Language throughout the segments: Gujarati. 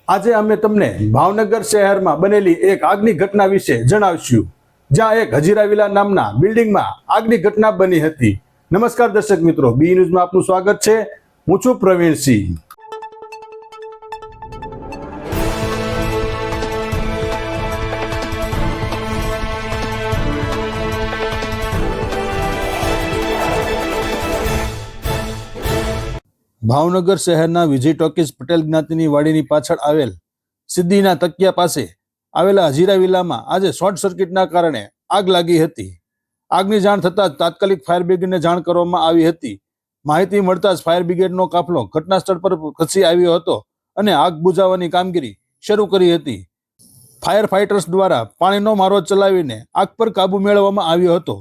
આજે અમે તમને ભાવનગર શહેરમાં બનેલી એક આગની ઘટના વિશે જણાવશું, જ્યાં એક હજીરા વિલા નામના બિલ્ડિંગમાં આગની ઘટના બની હતી। નમસ્કાર દર્શક મિત્રો, બી ન્યૂઝમાં આપનું સ્વાગત છે। હું છું પ્રવીણસિંહ। ભાવનગર શહેરના વિજય ટોકીઝ પટેલ જ્ઞાતિની વાડીની પાછળ આવેલ સિદ્ધિના તકિયા પાસે આવેલા હજીરા વિલામાં આજે શોર્ટ સર્કિટના કારણે આગ લાગી હતી। આગની જાણ થતાં જ તાત્કાલિક ફાયર બ્રિગેડને જાણ કરવામાં આવી હતી। માહિતી મળતા જ ફાયર બ્રિગેડનો કાફલો ઘટના સ્થળ પર ખસી આવ્યો હતો અને આગ બુઝાવવાની કામગીરી શરૂ કરી હતી। ફાયર ફાઇટર્સ દ્વારા પાણીનો મારો ચલાવીને આગ પર કાબુ મેળવવામાં આવ્યો હતો।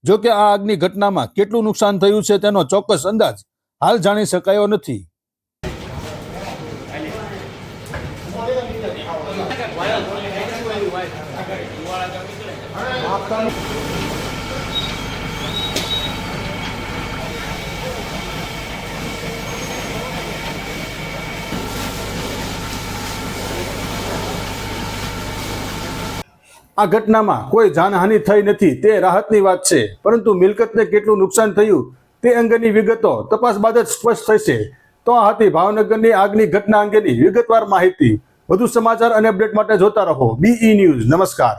જો કે આ આગની ઘટનામાં કેટલું નુકસાન થયું છે તેનો ચોક્કસ અંદાજ હાલ જાણી શકાયો નથી। આ ઘટનામાં કોઈ જાનહાનિ થઈ નથી તે રાહતની વાત છે, પરંતુ મિલકતને કેટલું નુકસાન થયું તે અંગેની વિગતો તપાસ બાદ જ સ્પષ્ટ થશે। તો આ હતી ભાવનગરની આગની ઘટના અંગેની વિગતવાર માહિતી। વધુ સમાચાર અને અપડેટ માટે જોતા રહો BE ન્યૂઝ। નમસ્કાર।